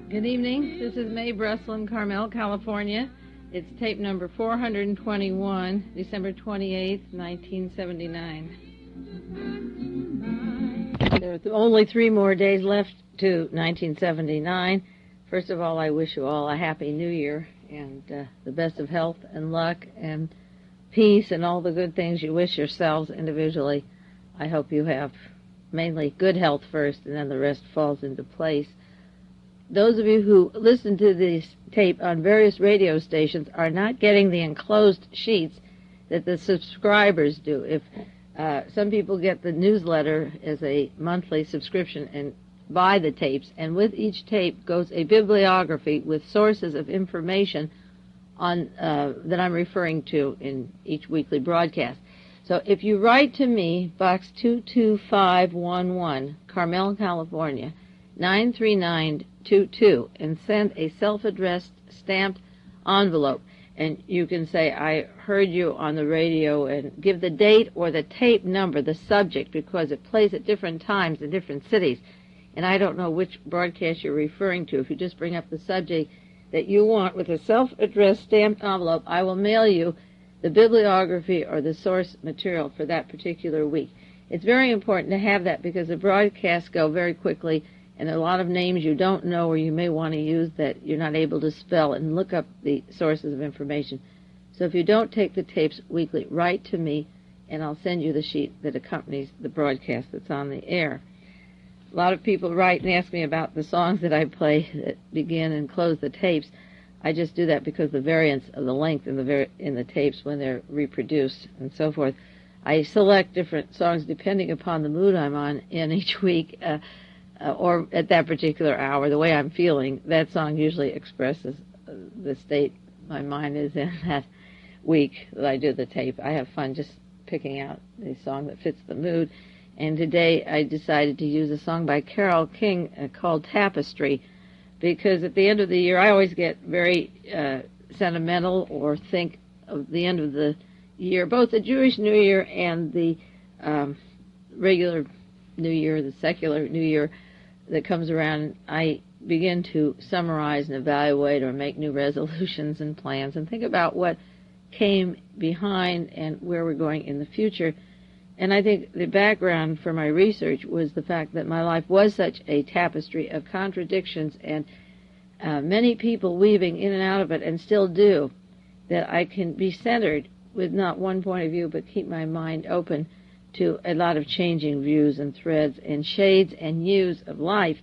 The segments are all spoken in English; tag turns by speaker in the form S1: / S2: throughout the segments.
S1: Good evening. This is Mae Brussell in Carmel, California. It's tape number 421, December 28th, 1979. There are only 3 more days left to 1979. First of all, I wish you all a happy new year and the best of health and luck and peace and all the good things you wish yourselves individually. I hope you have mainly good health first, and then the rest falls into place. Those of you who listen to this tape on various radio stations are not getting the enclosed sheets that the subscribers do. If some people get the newsletter as a monthly subscription and buy the tapes, and with each tape goes a bibliography with sources of information on that I'm referring to in each weekly broadcast. So if you write to me, Box 22511, Carmel, California, 93922, and send a self-addressed stamped envelope, and you can say, I heard you on the radio, and give the date or the tape number, the subject, because it plays at different times in different cities, and I don't know which broadcast you're referring to. If you just bring up the subject that you want with a self-addressed stamped envelope, I will mail you the bibliography or the source material for that particular week. It's very important to have that because the broadcasts go very quickly, and there are a lot of names you don't know or you may want to use that you're not able to spell, and look up the sources of information. So if you don't take the tapes weekly, write to me, and I'll send you the sheet that accompanies the broadcast that's on the air. A lot of people write and ask me about the songs that I play that begin and close the tapes. I just do that because the variance of the length in the tapes when they're reproduced and so forth. I select different songs depending upon the mood I'm on in each week, or at that particular hour, the way I'm feeling. That song usually expresses the state my mind is in that week that I do the tape. I have fun just picking out the song that fits the mood. And today I decided to use a song by Carole King called Tapestry, because at the end of the year I always get very sentimental or think of the end of the year, both the Jewish New Year and the regular New Year, the secular New Year that comes around. I begin to summarize and evaluate or make new resolutions and plans and think about what came behind and where we're going in the future. And I think the background for my research was the fact that my life was such a tapestry of contradictions and many people weaving in and out of it, and still do, that I can be centered with not one point of view, but keep my mind open to a lot of changing views and threads and shades and hues of life.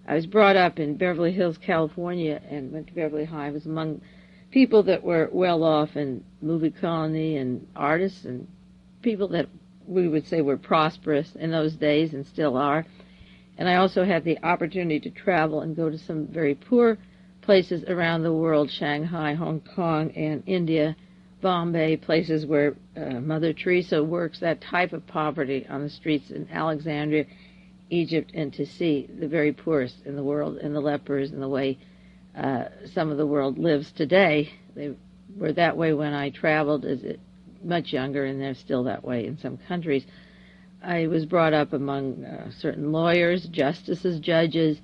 S1: I was brought up in Beverly Hills, California, and went to Beverly High. I was among people that were well off in movie colony and artists and people that we would say were prosperous in those days and still are. And I also had the opportunity to travel and go to some very poor places around the world, Shanghai, Hong Kong, and India, Bombay, places where Mother Teresa works, that type of poverty on the streets in Alexandria, Egypt, and to see the very poorest in the world and the lepers and the way some of the world lives today. They were that way when I traveled as much younger, and they're still that way in some countries. I was brought up among certain lawyers, justices, judges,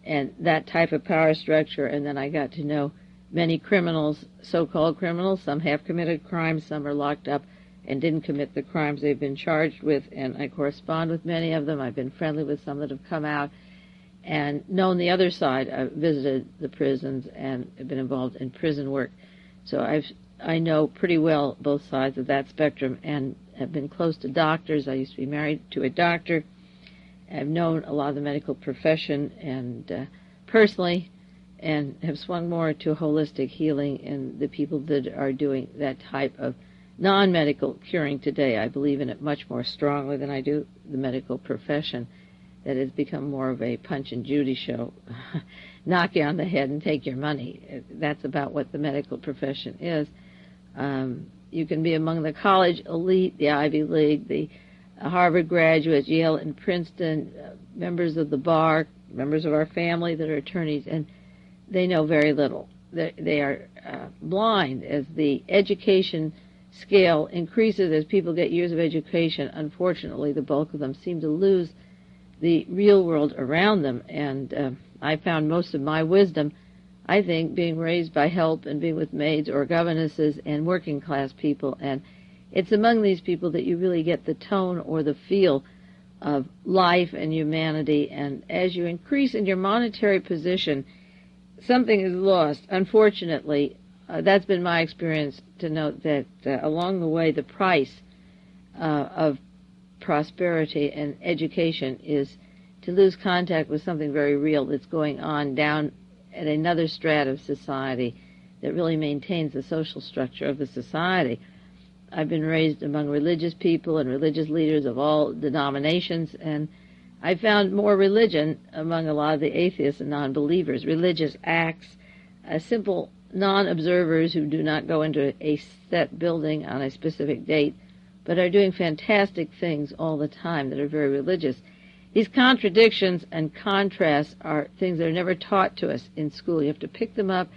S1: and that type of power structure, and then I got to know many criminals, so-called criminals. Some have committed crimes, some are locked up and didn't commit the crimes they've been charged with, and I correspond with many of them. I've been friendly with some that have come out and known the other side. I've visited the prisons and have been involved in prison work. So I know pretty well both sides of that spectrum and have been close to doctors. I used to be married to a doctor. I've known a lot of the medical profession and personally, and have swung more to holistic healing and the people that are doing that type of non-medical curing today. I believe in it much more strongly than I do the medical profession. That has become more of a Punch and Judy show. Knock you on the head and take your money. That's about what the medical profession is. You can be among the college elite, the Ivy League, the Harvard graduates, Yale and Princeton, members of the bar, members of our family that are attorneys, and they know very little. They are blind as the education scale increases, as people get years of education. Unfortunately, the bulk of them seem to lose the real world around them, and I found most of my wisdom, I think, being raised by help and being with maids or governesses and working class people. And it's among these people that you really get the tone or the feel of life and humanity. And as you increase in your monetary position, something is lost. Unfortunately, that's been my experience, to note that along the way, the price of prosperity and education is to lose contact with something very real that's going on down at another strata of society that really maintains the social structure of the society. I've been raised among religious people and religious leaders of all denominations, and I found more religion among a lot of the atheists and non-believers, religious acts, simple non-observers who do not go into a set building on a specific date, but are doing fantastic things all the time that are very religious. These contradictions and contrasts are things that are never taught to us in school. You have to pick them up,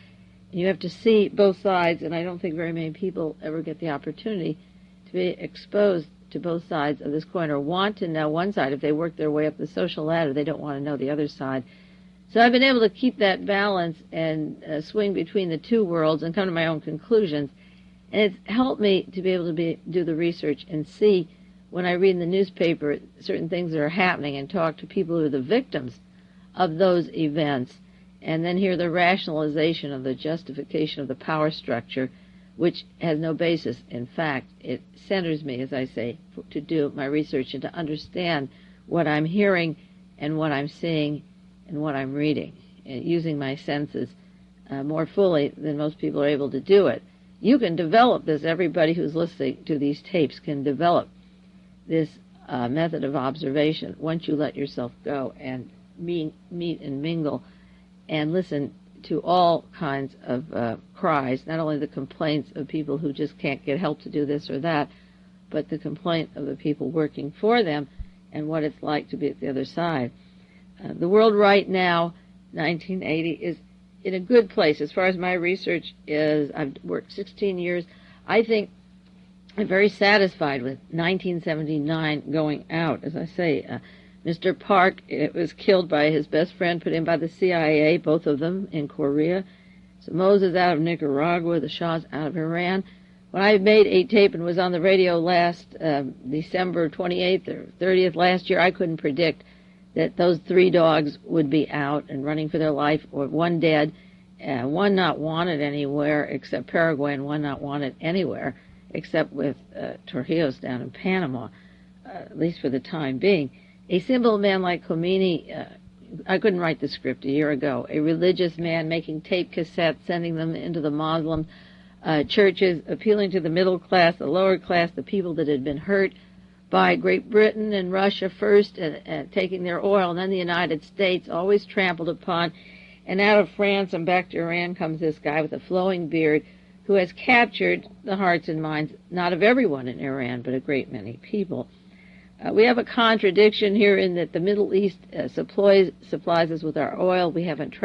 S1: and you have to see both sides, and I don't think very many people ever get the opportunity to be exposed to both sides of this coin, or want to know one side. If they work their way up the social ladder, they don't want to know the other side. So I've been able to keep that balance and swing between the two worlds and come to my own conclusions. And it's helped me to be able to do the research and see, when I read in the newspaper, certain things that are happening and talk to people who are the victims of those events, and then hear the rationalization of the justification of the power structure, which has no basis in fact. It centers me, as I say, to do my research and to understand what I'm hearing and what I'm seeing and what I'm reading, and using my senses more fully than most people are able to do it. You can develop this. Everybody who's listening to these tapes can develop this method of observation once you let yourself go and meet and mingle and listen to all kinds of cries, not only the complaints of people who just can't get help to do this or that, but the complaint of the people working for them and what it's like to be at the other side. The world right now, 1980, is in a good place. As far as my research is, I've worked 16 years. I think I'm very satisfied with 1979 going out. As I say, Mr. Park was killed by his best friend, put in by the CIA, both of them in Korea. So Moses out of Nicaragua, the Shah's out of Iran. When I made a tape and was on the radio last December 28th or 30th last year, I couldn't predict that those 3 dogs would be out and running for their life, or one dead, one not wanted anywhere except Paraguay, and one not wanted anywhere except with Trujillo's down in Panama, at least for the time being. A simple man like Khomeini, I couldn't write the script a year ago. A religious man making tape cassettes, sending them into the Muslim churches, appealing to the middle class, the lower class, the people that had been hurt by Great Britain and Russia first, and taking their oil, and then the United States, always trampled upon. And out of France and back to Iran comes this guy with a flowing beard who has captured the hearts and minds, not of everyone in Iran, but a great many people. We have a contradiction here in that the Middle East supplies us with our oil. We haven't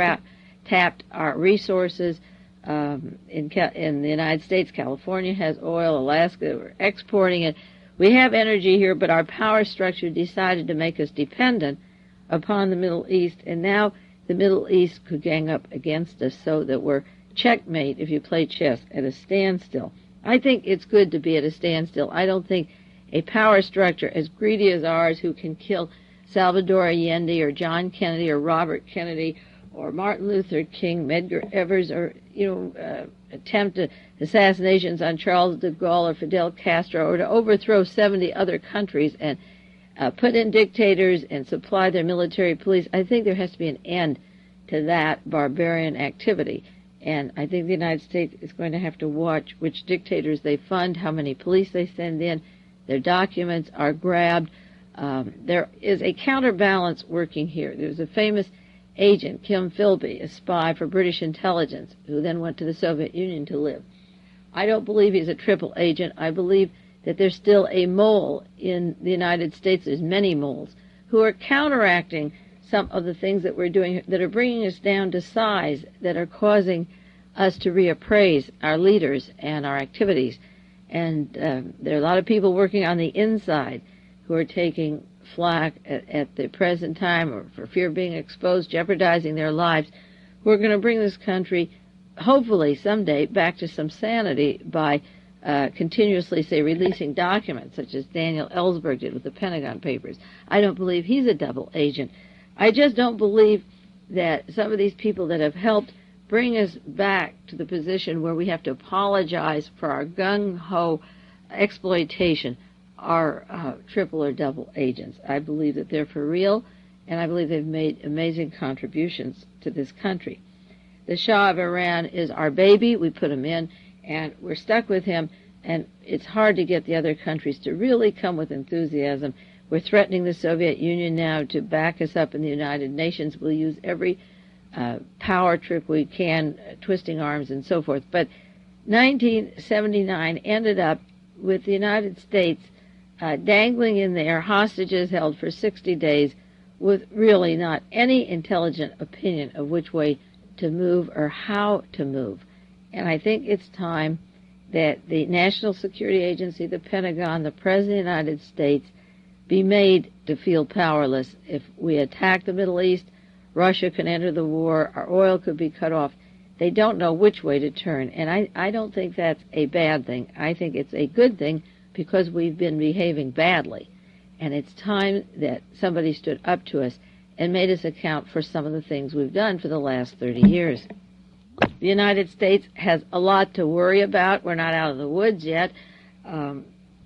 S1: tapped our resources. In the United States, California has oil, Alaska, we're exporting it. We have energy here, but our power structure decided to make us dependent upon the Middle East, and now the Middle East could gang up against us, so that we're checkmate, if you play chess, at a standstill. I think it's good to be at a standstill. I don't think a power structure as greedy as ours, who can kill Salvador Allende or John Kennedy or Robert Kennedy or Martin Luther King, Medgar Evers, or attempt assassinations on Charles de Gaulle or Fidel Castro, or to overthrow 70 other countries and put in dictators and supply their military police. I think there has to be an end to that barbarian activity. And I think the United States is going to have to watch which dictators they fund, how many police they send in, their documents are grabbed. There is a counterbalance working here. There's a famous agent, Kim Philby, a spy for British intelligence, who then went to the Soviet Union to live. I don't believe he's a triple agent. I believe that there's still a mole in the United States. There's many moles who are counteracting some of the things that we're doing, that are bringing us down to size, that are causing us to reappraise our leaders and our activities. And there are a lot of people working on the inside who are taking flack at the present time, or for fear of being exposed, jeopardizing their lives, who are going to bring this country, hopefully someday, back to some sanity by continuously, say, releasing documents, such as Daniel Ellsberg did with the Pentagon Papers. I don't believe he's a double agent. I just don't believe that some of these people that have helped bring us back to the position where we have to apologize for our gung-ho exploitation are triple or double agents. I believe that they're for real, and I believe they've made amazing contributions to this country. The Shah of Iran is our baby. We put him in, and we're stuck with him, and it's hard to get the other countries to really come with enthusiasm. We're threatening the Soviet Union now to back us up in the United Nations. We'll use every power trip we can, twisting arms and so forth. But 1979 ended up with the United States dangling in there hostages held for 60 days with really not any intelligent opinion of which way to move or how to move. And I think it's time that the National Security Agency, the Pentagon, the President of the United States be made to feel powerless. If we attack the Middle East, Russia can enter the war, our oil could be cut off. They don't know which way to turn. And I don't think that's a bad thing. I think it's a good thing because we've been behaving badly. And it's time that somebody stood up to us and made us account for some of the things we've done for the last 30 years. The United States has a lot to worry about. We're not out of the woods yet.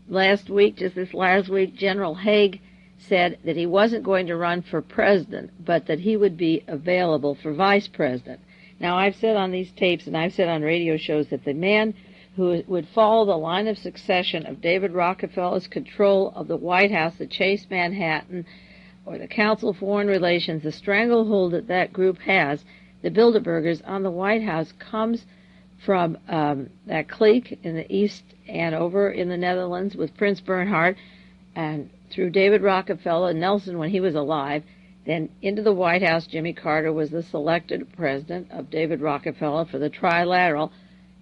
S1: Last week, General Haig said that he wasn't going to run for president, but that he would be available for vice president. Now, I've said on these tapes and I've said on radio shows that the man who would follow the line of succession of David Rockefeller's control of the White House, the Chase Manhattan, or the Council of Foreign Relations, the stranglehold that that group has, the Bilderbergers, on the White House, comes from that clique in the East and over in the Netherlands with Prince Bernhard, and through David Rockefeller and Nelson when he was alive. Then into the White House, Jimmy Carter was the selected president of David Rockefeller for the Trilateral.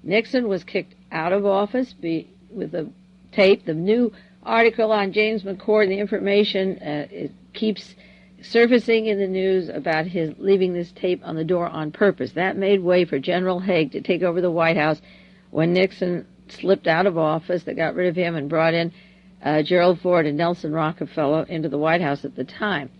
S1: Nixon was kicked out of office with the tape. The new article on James McCord, the information, it keeps surfacing in the news about his leaving this tape on the door on purpose. That made way for General Haig to take over the White House when Nixon slipped out of office. They got rid of him and brought in Gerald Ford and Nelson Rockefeller into the White House at the time.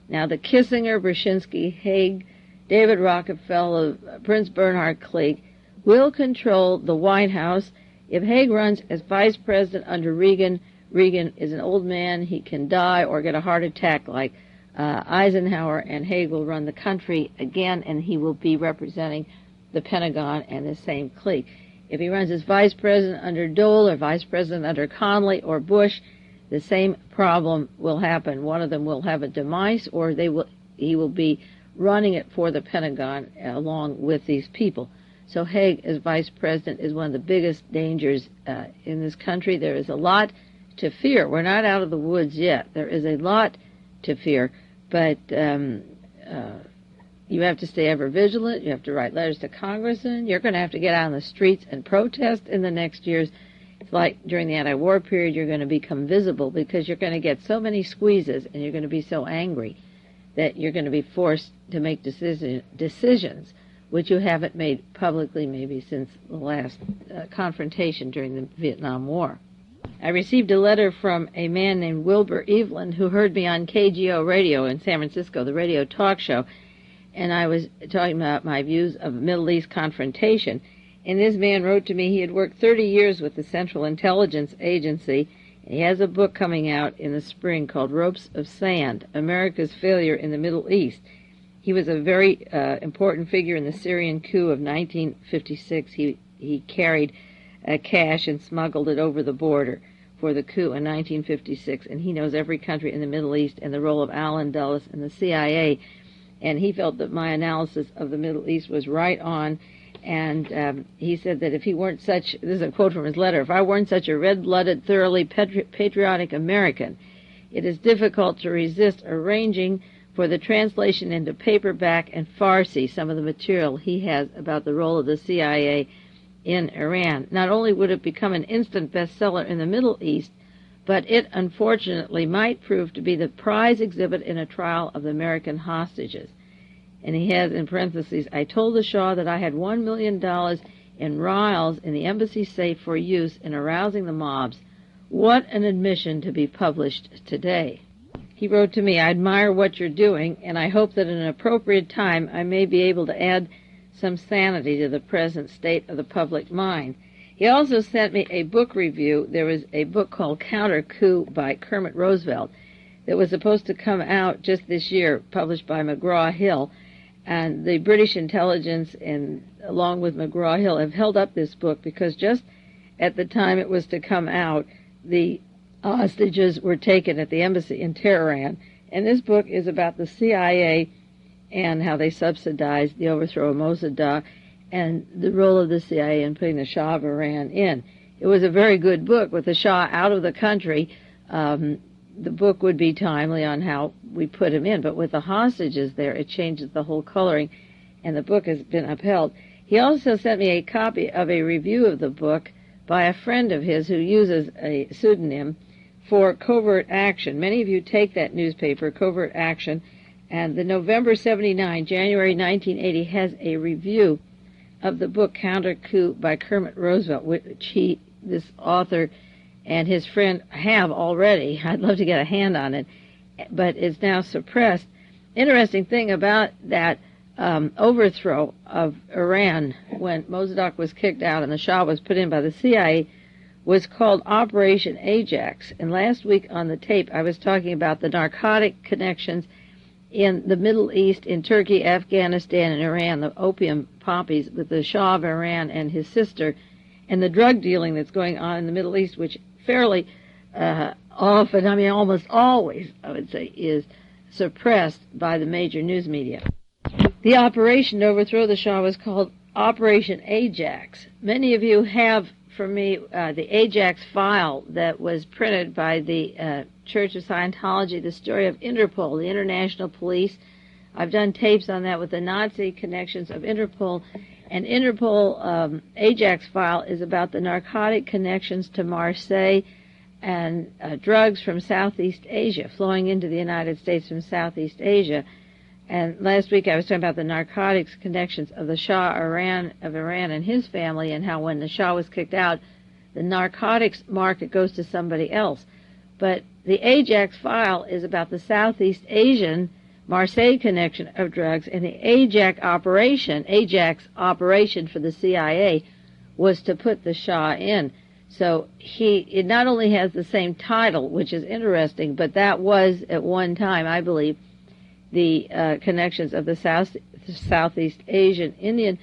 S1: Now, the Kissinger, Brzezinski, Haig, David Rockefeller, Prince Bernhard clique will control the White House. If Haig runs as vice president under Reagan, Reagan is an old man. He can die or get a heart attack like Eisenhower, and Haig will run the country again, and he will be representing the Pentagon and the same clique. If he runs as vice president under Dole or vice president under Connally or Bush, the same problem will happen. One of them will have a demise, or he will be running it for the Pentagon along with these people. So Haig as vice president is one of the biggest dangers in this country. There is a lot to fear. We're not out of the woods yet. There is a lot to fear, but you have to stay ever vigilant. You have to write letters to Congressmen. You're going to have to get out on the streets and protest in the next years. It's like during the anti-war period, you're going to become visible because you're going to get so many squeezes and you're going to be so angry that you're going to be forced to make decisions which you haven't made publicly maybe since the last confrontation during the Vietnam War. I received a letter from a man named Wilbur Eveland who heard me on KGO radio in San Francisco, the radio talk show, and I was talking about my views of Middle East confrontation. And this man wrote to me he had worked 30 years with the Central Intelligence Agency, and he has a book coming out in the spring called Ropes of Sand, America's Failure in the Middle East. He was a very important figure in the Syrian coup of 1956. He carried cash and smuggled it over the border for the coup in 1956, and he knows every country in the Middle East and the role of Allen Dulles and the CIA, and he felt that my analysis of the Middle East was right on, and he said that if he weren't such, this is a quote from his letter, if I weren't such a red-blooded, thoroughly patriotic American, it is difficult to resist arranging for the translation into paperback and Farsi some of the material he has about the role of the CIA in Iran. Not only would it become an instant bestseller in the Middle East, but it unfortunately might prove to be the prize exhibit in a trial of the American hostages. And he has in parentheses, I told the Shah that I had $1 million in rials in the embassy safe for use in arousing the mobs. What an admission to be published today. He wrote to me, I admire what you're doing, and I hope that at an appropriate time I may be able to add some sanity to the present state of the public mind. He also sent me a book review. There was a book called Counter Coup by Kermit Roosevelt that was supposed to come out just this year, published by McGraw-Hill. And the British intelligence, and along with McGraw-Hill, have held up this book because just at the time it was to come out, the hostages were taken at the embassy in Tehran. And this book is about the CIA and how they subsidized the overthrow of Mossadegh and the role of the CIA in putting the Shah of Iran in. It was a very good book. With the Shah out of the country, the book would be timely on how we put him in. But with the hostages there, it changes the whole coloring, and the book has been upheld. He also sent me a copy of a review of the book by a friend of his who uses a pseudonym for Covert Action. Many of you take that newspaper, Covert Action, and the November 79, January 1980 has a review of the book Counter Coup by Kermit Roosevelt, which this author and his friend have already. I'd love to get a hand on it, but it's now suppressed. Interesting thing about that overthrow of Iran when Mossadegh was kicked out and the Shah was put in by the CIA was called Operation Ajax. And last week on the tape I was talking about the narcotic connections in the Middle East, in Turkey, Afghanistan, and Iran, the opium poppies with the Shah of Iran and his sister, and the drug dealing that's going on in the Middle East, which fairly often, I mean almost always, I would say, is suppressed by the major news media. The operation to overthrow the Shah was called Operation Ajax. Many of you have, from me, the Ajax file that was printed by the Church of Scientology, the story of Interpol, the international police. I've done tapes on that with the Nazi connections of Interpol. And Interpol Ajax file is about the narcotic connections to Marseille and drugs from Southeast Asia, flowing into the United States from Southeast Asia. And last week I was talking about the narcotics connections of the Shah of Iran and his family, and how when the Shah was kicked out, the narcotics market goes to somebody else. But the Ajax file is about the Southeast Asian Marseille connection of drugs, and the Ajax operation for the CIA was to put the Shah in. So it not only has the same title, which is interesting, but that was at one time, I believe, the connections of the Southeast Asian Indian,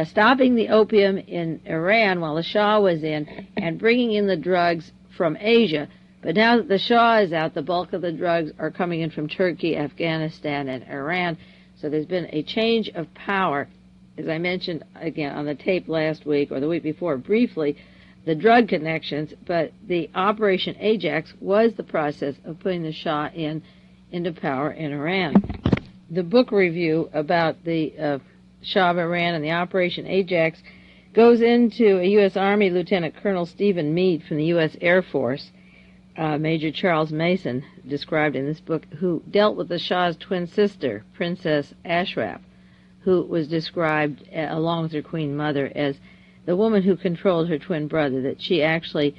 S1: stopping the opium in Iran while the Shah was in, and bringing in the drugs from Asia. But now that the Shah is out, the bulk of the drugs are coming in from Turkey, Afghanistan, and Iran. So there's been a change of power. As I mentioned, again, on the tape last week, or the week before, briefly, the drug connections, but the Operation Ajax was the process of putting the Shah into power in Iran. The book review about the Shah of Iran and the Operation Ajax goes into a U.S. Army Lieutenant Colonel Stephen Meade from the U.S. Air Force, Major Charles Mason, described in this book, who dealt with the Shah's twin sister, Princess Ashraf, who was described, along with her queen mother, as the woman who controlled her twin brother, that she actually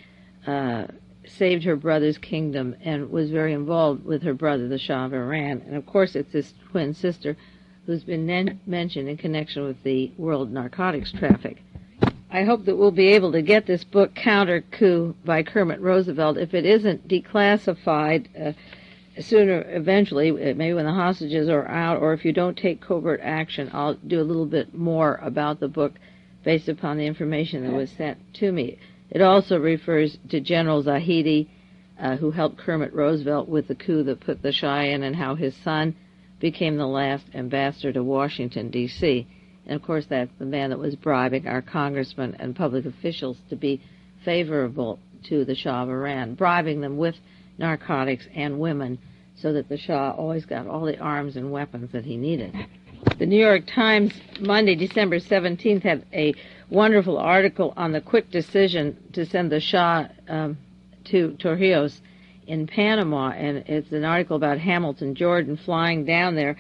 S1: saved her brother's kingdom and was very involved with her brother, the Shah of Iran. And of course it's this twin sister who's been mentioned in connection with the world narcotics traffic. I hope that we'll be able to get this book, Counter Coup by Kermit Roosevelt, if it isn't declassified sooner, eventually, maybe when the hostages are out, or if you don't take covert action, I'll do a little bit more about the book based upon the information that was sent to me. It also refers to General Zahedi, who helped Kermit Roosevelt with the coup that put the Shah in, and how his son became the last ambassador to Washington, D.C. And, of course, that's the man that was bribing our congressmen and public officials to be favorable to the Shah of Iran, bribing them with narcotics and women so that the Shah always got all the arms and weapons that he needed. The New York Times, Monday, December 17th, had a wonderful article on the quick decision to send the Shah to Torrijos in Panama, and it's an article about Hamilton Jordan flying down there.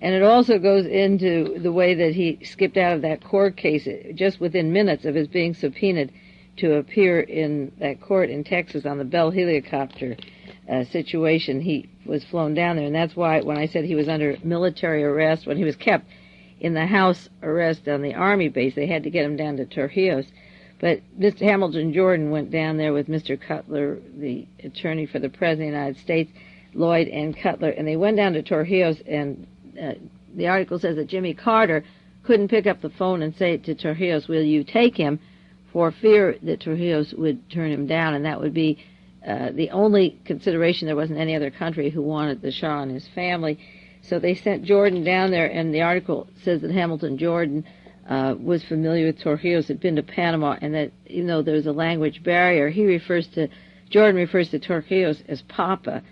S1: And it also goes into the way that he skipped out of that court case just within minutes of his being subpoenaed to appear in that court in Texas on the Bell helicopter situation. He was flown down there, and that's why when I said he was under military arrest, when he was kept in the house arrest on the Army base, they had to get him down to Torrijos. But Mr. Hamilton Jordan went down there with Mr. Cutler, the attorney for the President of the United States, Lloyd and Cutler, and they went down to Torrijos, and the article says that Jimmy Carter couldn't pick up the phone and say to Torrijos, will you take him, for fear that Torrijos would turn him down, and that would be the only consideration. There wasn't any other country who wanted the Shah and his family. So they sent Jordan down there, and the article says that Hamilton Jordan was familiar with Torrijos, had been to Panama, and that even though there's a language barrier, Jordan refers to Torrijos as Papa,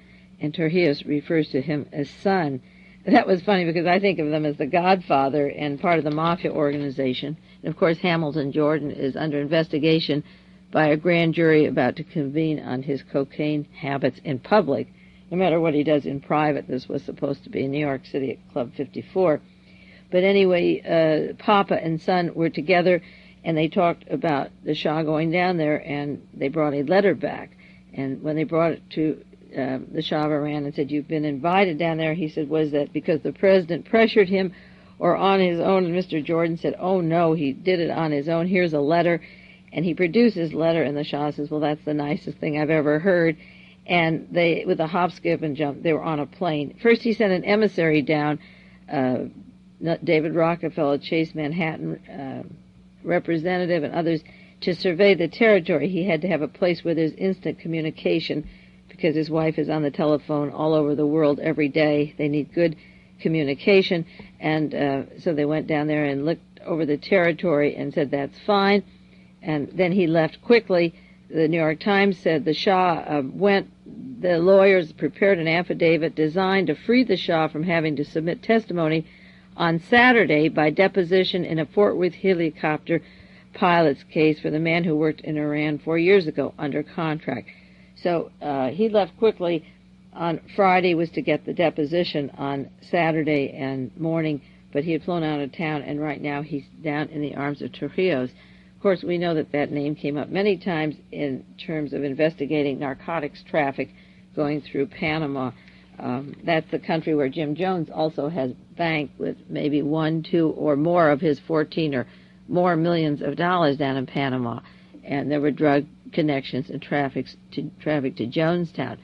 S1: and Torrijos refers to him as son. That was funny because I think of them as the godfather and part of the mafia organization. And of course, Hamilton Jordan is under investigation by a grand jury about to convene on his cocaine habits in public. No matter what he does in private, this was supposed to be in New York City at Club 54. But anyway, Papa and son were together, and they talked about the Shah going down there, and they brought a letter back. And when they brought it to the Shah of Iran and said, you've been invited down there, he said, was that because the president pressured him or on his own? And Mr. Jordan said, oh, no, he did it on his own. Here's a letter. And he produced his letter, and the Shah says, well, that's the nicest thing I've ever heard. And they, with a hop, skip, and jump, they were on a plane. First, he sent an emissary down, David Rockefeller, Chase Manhattan representative, and others, to survey the territory. He had to have a place where there's instant communication, because his wife is on the telephone all over the world every day. They need good communication. And so they went down there and looked over the territory and said, that's fine. And then he left quickly. The New York Times said the Shah the lawyers prepared an affidavit designed to free the Shah from having to submit testimony on Saturday by deposition in a Fort Worth helicopter pilot's case for the man who worked in Iran 4 years ago under contract. So he left quickly on Friday, was to get the deposition on Saturday and morning, but he had flown out of town, and right now he's down in the arms of Torrijos. Of course, we know that that name came up many times in terms of investigating narcotics traffic going through Panama. That's the country where Jim Jones also has banked with maybe 1, 2, or more of his 14 or more millions of dollars down in Panama. And there were drug connections and traffic to Jonestown.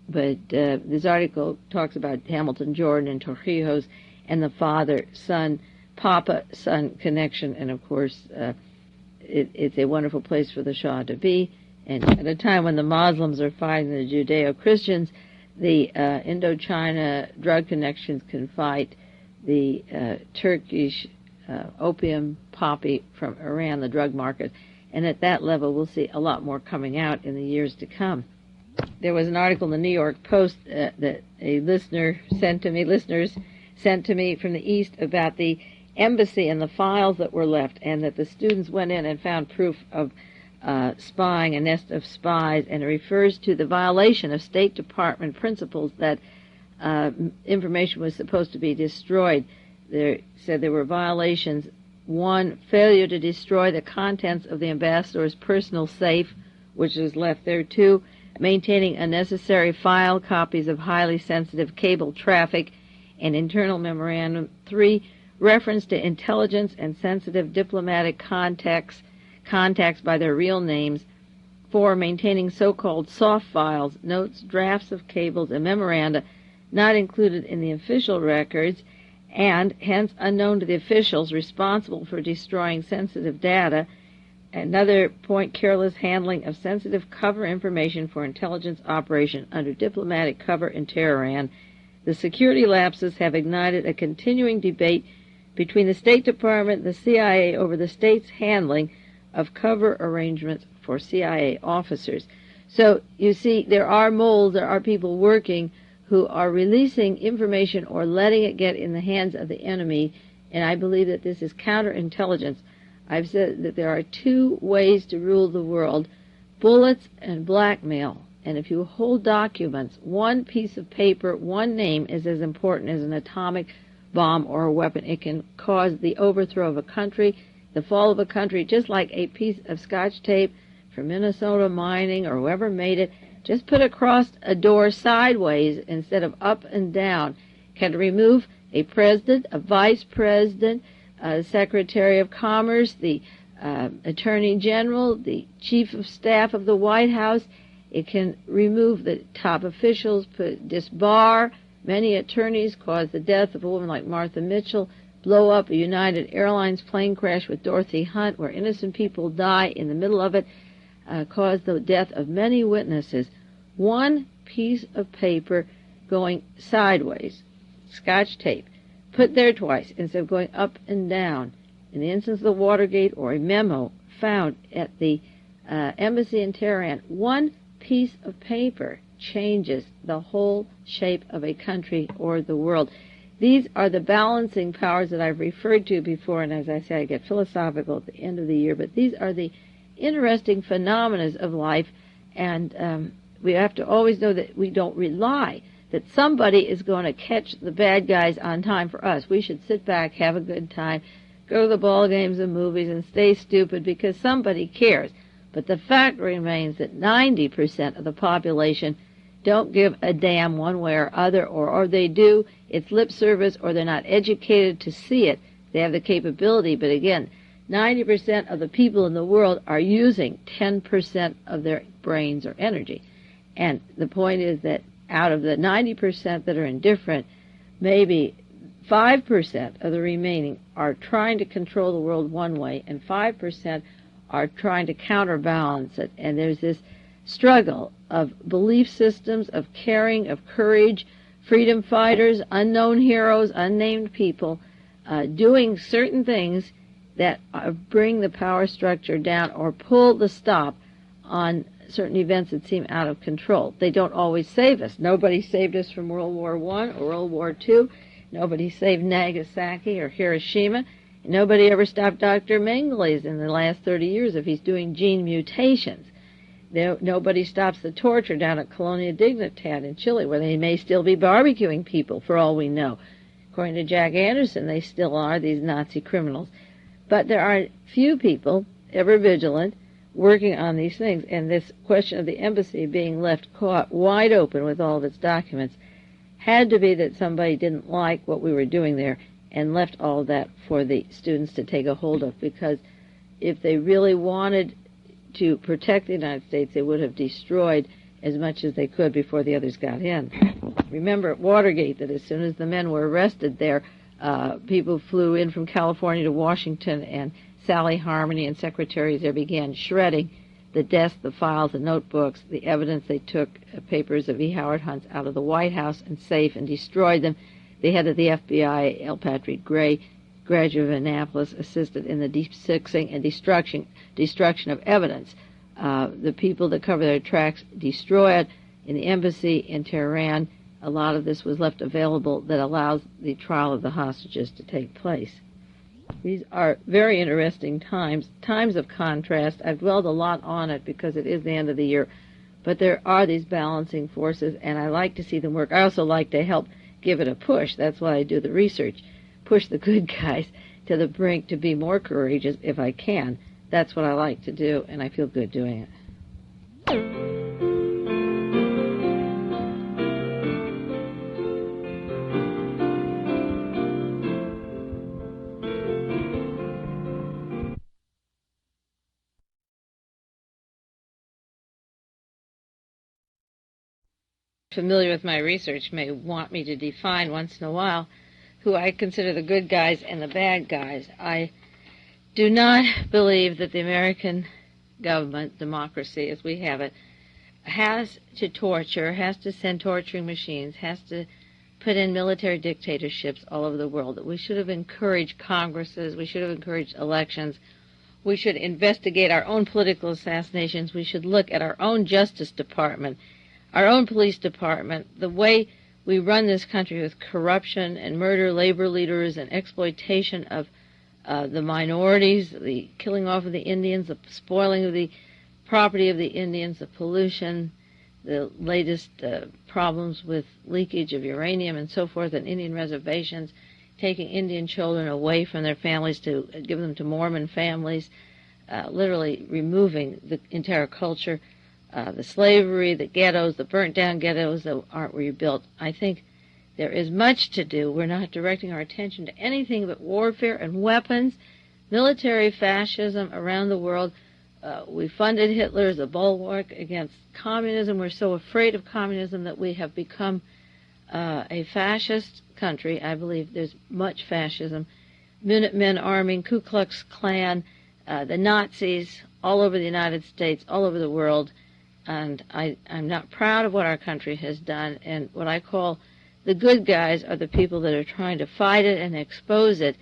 S1: But this article talks about Hamilton Jordan and Torrijos and the father-son, papa-son connection. And, of course, it's a wonderful place for the Shah to be. And at a time when the Muslims are fighting the Judeo-Christians, the Indochina drug connections can fight the Turkish opium poppy from Iran, the drug market. And at that level, we'll see a lot more coming out in the years to come. There was an article in the New York Post that a listeners sent to me from the East about the embassy and the files that were left, and that the students went in and found proof of spying, a nest of spies, and it refers to the violation of State Department principles that information was supposed to be destroyed. They said there were violations. 1, failure to destroy the contents of the ambassador's personal safe, which was left there. 2, maintaining unnecessary file copies of highly sensitive cable traffic and internal memorandum. 3, reference to intelligence and sensitive diplomatic contacts by their real names. 4, maintaining so-called soft files, notes, drafts of cables, and memoranda not included in the official records, and hence unknown to the officials responsible for destroying sensitive data. Another point, careless handling of sensitive cover information for intelligence operation under diplomatic cover in Tehran. The security lapses have ignited a continuing debate between the State Department and the CIA over the state's handling of cover arrangements for CIA officers. So, you see, there are moles, there are people working who are releasing information or letting it get in the hands of the enemy, and I believe that this is counterintelligence. I've said that there are 2 ways to rule the world, bullets and blackmail. And if you hold documents, one piece of paper, one name is as important as an atomic bomb or a weapon. It can cause the overthrow of a country, the fall of a country, just like a piece of Scotch tape from Minnesota mining or whoever made it, just put across a door sideways instead of up and down, can remove a president, a vice president, a secretary of commerce, the attorney general, the chief of staff of the White House. It can remove the top officials, disbar many attorneys, cause the death of a woman like Martha Mitchell, blow up a United Airlines plane crash with Dorothy Hunt where innocent people die in the middle of it, cause the death of many witnesses. One piece of paper going sideways, Scotch tape, put there twice instead of going up and down. In the instance of the Watergate, or a memo found at the embassy in Tehran, one piece of paper changes the whole shape of a country or the world. These are the balancing powers that I've referred to before, and as I say, I get philosophical at the end of the year, but these are the interesting phenomena of life, and we have to always know that we don't rely that somebody is going to catch the bad guys on time for us. We should sit back, have a good time, go to the ball games and movies, and stay stupid because somebody cares. But the fact remains that 90% of the population don't give a damn one way or other, or they do, it's lip service, or they're not educated to see it. They have the capability, but again, 90% of the people in the world are using 10% of their brains or energy. And the point is that out of the 90% that are indifferent, maybe 5% of the remaining are trying to control the world one way, and 5% are trying to counterbalance it. And there's this struggle of belief systems, of caring, of courage, freedom fighters, unknown heroes, unnamed people, doing certain things that bring the power structure down or pull the stop on certain events that seem out of control. They don't always save us. Nobody saved us from World War I or World War II. Nobody saved Nagasaki or Hiroshima. Nobody ever stopped Dr. Mengele's in the last 30 years if he's doing gene mutations. Nobody stops the torture down at Colonia Dignidad in Chile, where they may still be barbecuing people, for all we know. According to Jack Anderson, they still are, these Nazi criminals. But there are few people ever vigilant working on these things, and this question of the embassy being left caught wide open with all of its documents had to be that somebody didn't like what we were doing there and left all of that for the students to take a hold of, because if they really wanted to protect the United States, they would have destroyed as much as they could before the others got in. Remember at Watergate that as soon as the men were arrested there, people flew in from California to Washington, and Sally Harmony and secretaries there began shredding the desks, the files, the notebooks, the evidence. They took papers of E. Howard Hunt's out of the White House and safe and destroyed them. The head of the FBI, L. Patrick Gray, graduate of Annapolis, assisted in the de-sixing and destruction of evidence. The people that cover their tracks destroyed in the embassy in Tehran. A lot of this was left available that allows the trial of the hostages to take place. These are very interesting times of contrast. I've dwelled a lot on it because it is the end of the year, but there are these balancing forces, and I like to see them work. I also like to help give it a push. That's why I do the research. Push the good guys to the brink to be more courageous if I can. That's what I like to do, and I feel good doing it. Familiar with my research may want me to define once in a while who I consider the good guys and the bad guys. I do not believe that the American government, democracy as we have it, has to torture, has to send torturing machines, has to put in military dictatorships all over the world. That we should have encouraged Congresses, we should have encouraged elections, we should investigate our own political assassinations, we should look at our own Justice Department, our own police department, the way we run this country with corruption and murder, labor leaders, and exploitation of the minorities, the killing off of the Indians, the spoiling of the property of the Indians, the pollution, the latest problems with leakage of uranium and so forth on Indian reservations, taking Indian children away from their families to give them to Mormon families, literally removing the entire culture, the slavery, the ghettos, the burnt-down ghettos that aren't rebuilt. I think there is much to do. We're not directing our attention to anything but warfare and weapons, military fascism around the world. We funded Hitler as a bulwark against communism. We're so afraid of communism that we have become a fascist country. I believe there's much fascism. Minutemen arming, Ku Klux Klan, the Nazis all over the United States, all over the world. And I'm not proud of what our country has done. And what I call the good guys are the people that are trying to fight it and expose it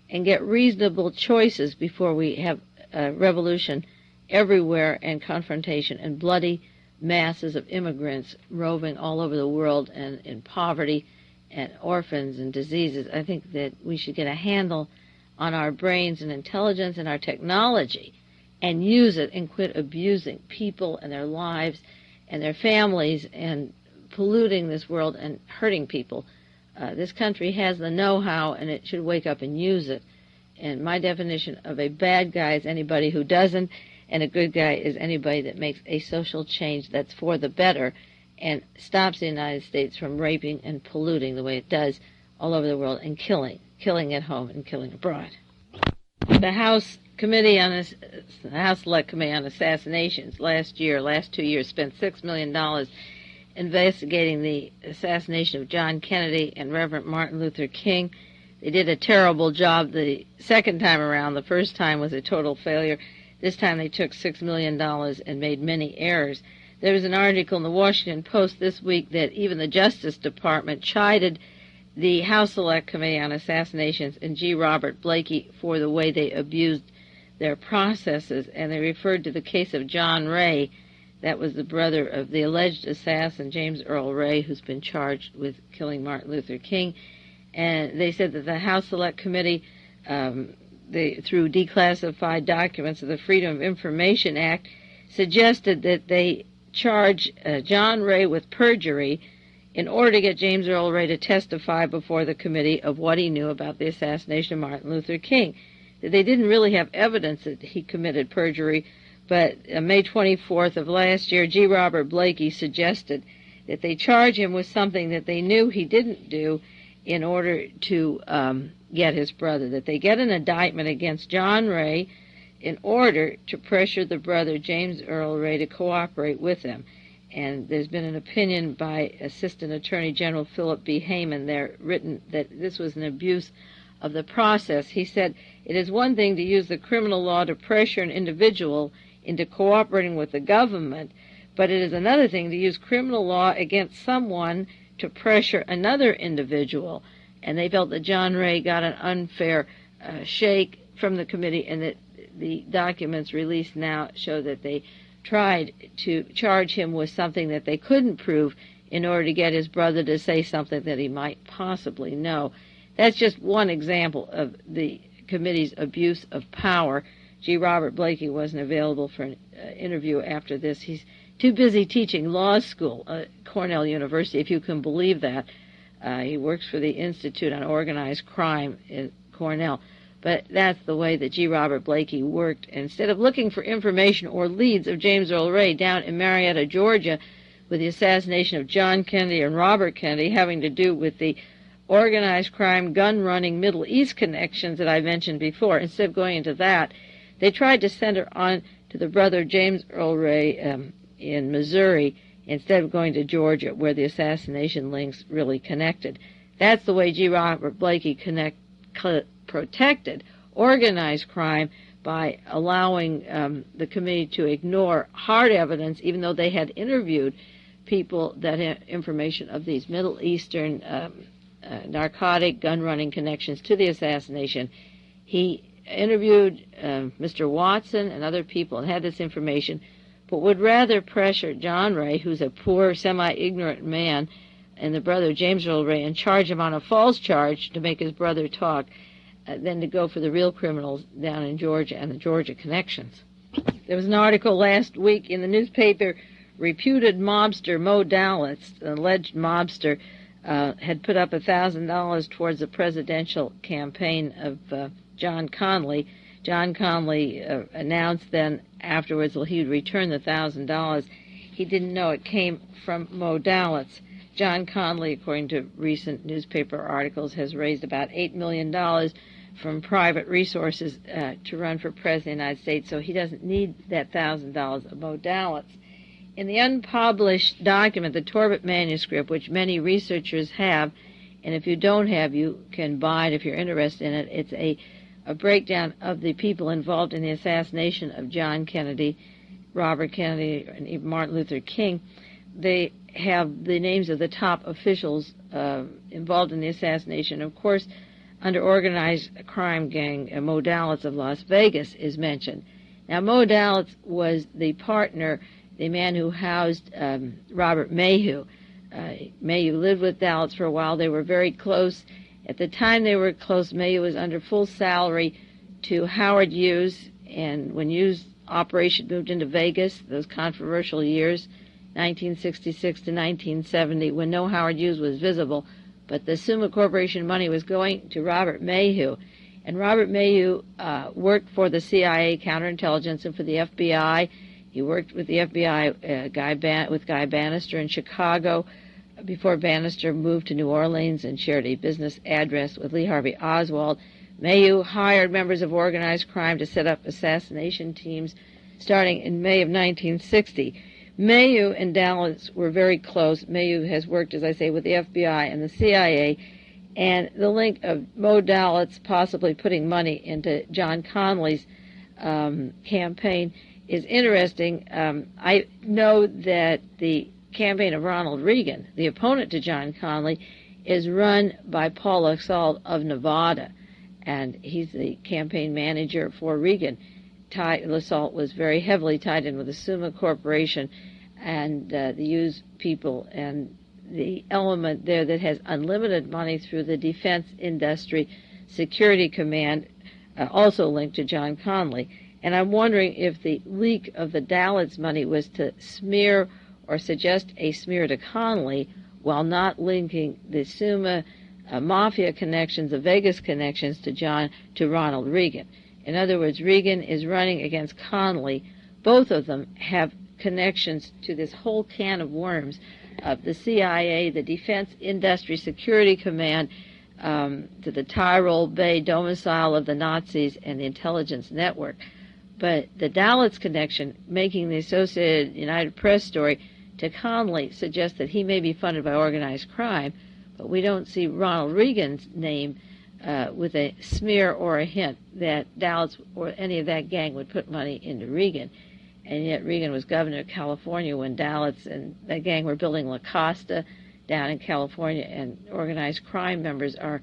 S1: and get reasonable choices before we have a revolution everywhere and confrontation and bloody masses of immigrants roving all over the world and in poverty and orphans and diseases. I think that we should get a handle on our brains and intelligence and our technology and use it and quit abusing people and their lives and their families and polluting this world and hurting people. This country has the know-how, and it should wake up and use it. And my definition of a bad guy is anybody who doesn't, and a good guy is anybody that makes a social change that's for the better and stops the United States from raping and polluting the way it does all over the world and killing at home and killing abroad. The House Select Committee on Assassinations last 2 years spent $6 million investigating the assassination of John Kennedy and Reverend Martin Luther King. They did a terrible job the second time around. The first time was a total failure. This time they took $6 million and made many errors. There was an article in the Washington Post this week that even the Justice Department chided the House Select Committee on Assassinations and G. Robert Blakey for the way they abused their processes, and they referred to the case of John Ray. That was the brother of the alleged assassin, James Earl Ray, who's been charged with killing Martin Luther King. And they said that the House Select Committee, through declassified documents of the Freedom of Information Act, suggested that they charge John Ray with perjury in order to get James Earl Ray to testify before the committee of what he knew about the assassination of Martin Luther King. They didn't really have evidence that he committed perjury, but on May 24th of last year, G. Robert Blakey suggested that they charge him with something that they knew he didn't do in order to get his brother, that they get an indictment against John Ray in order to pressure the brother, James Earl Ray, to cooperate with them. And there's been an opinion by Assistant Attorney General Philip B. Heyman there written that this was an abuse of the process. He said, "It is one thing to use the criminal law to pressure an individual into cooperating with the government, but it is another thing to use criminal law against someone to pressure another individual." And they felt that John Ray got an unfair shake from the committee, and that the documents released now show that they tried to charge him with something that they couldn't prove in order to get his brother to say something that he might possibly know. That's just one example of the committee's abuse of power. G. Robert Blakey wasn't available for an interview after this. He's too busy teaching law school at Cornell University, if you can believe that. He works for the Institute on Organized Crime in Cornell. But that's the way that G. Robert Blakey worked. Instead of looking for information or leads of James Earl Ray down in Marietta, Georgia, with the assassination of John Kennedy and Robert Kennedy having to do with the organized crime, gun-running Middle East connections that I mentioned before, instead of going into that, they tried to center on to the brother James Earl Ray in Missouri instead of going to Georgia, where the assassination links really connected. That's the way G. Robert Blakey protected organized crime, by allowing the committee to ignore hard evidence, even though they had interviewed people that had information of these Middle Eastern narcotic gun-running connections to the assassination. He interviewed Mr. Watson and other people and had this information, but would rather pressure John Ray, who's a poor, semi-ignorant man, and the brother James Earl Ray, and charge him on a false charge to make his brother talk, than to go for the real criminals down in Georgia and the Georgia connections. There was an article last week in the newspaper. Reputed mobster Mo Dalitz, an alleged mobster, had put up $1,000 towards the presidential campaign of John Connally. John Connally announced then afterwards that he would return the $1,000. He didn't know it came from Mo Dalitz. John Connally, according to recent newspaper articles, has raised about $8 million from private resources to run for president of the United States, so he doesn't need that $1,000 of Mo Dalitz. In the unpublished document, the Torbit manuscript, which many researchers have, and if you don't have, you can buy it if you're interested in it, it's a breakdown of the people involved in the assassination of John Kennedy, Robert Kennedy, and even Martin Luther King. They have the names of the top officials involved in the assassination. Of course, under organized crime gang, Mo Dalitz of Las Vegas is mentioned. Now, Mo Dalitz was the partner, the man who housed Robert Mayhew. Mayhew lived with Dalitz for a while. They were very close. At the time they were close, Mayhew was under full salary to Howard Hughes, and when Hughes' operation moved into Vegas, those controversial years, 1966 to 1970, when no Howard Hughes was visible, but the Summa Corporation money was going to Robert Mayhew. And Robert Mayhew worked for the CIA counterintelligence and for the FBI. He worked with the FBI with Guy Bannister in Chicago before Bannister moved to New Orleans and shared a business address with Lee Harvey Oswald. Mayhew hired members of organized crime to set up assassination teams starting in May of 1960. Mayhew and Dalitz were very close. Mayhew has worked, as I say, with the FBI and the CIA, and the link of Mo Dalitz possibly putting money into John Connally's campaign is interesting. I know that the campaign of Ronald Reagan, the opponent to John Connally, is run by Paul LaSalle of Nevada, and he's the campaign manager for Reagan. LaSalle was very heavily tied in with the Summa Corporation and the Hughes people, and the element there that has unlimited money through the Defense Industry Security Command, also linked to John Connally. And I'm wondering if the leak of the Dalitz money was to smear or suggest a smear to Connally while not linking the Summa mafia connections, the Vegas connections to Ronald Reagan. In other words, Reagan is running against Connally. Both of them have connections to this whole can of worms of the CIA, the Defense Industry Security Command, to the Tyrol Bay domicile of the Nazis and the intelligence network. But the Dalitz connection, making the Associated United Press story to Connally, suggests that he may be funded by organized crime, but we don't see Ronald Reagan's name with a smear or a hint that Dalitz or any of that gang would put money into Reagan. And yet Reagan was governor of California when Dalitz and that gang were building La Costa down in California, and organized crime members are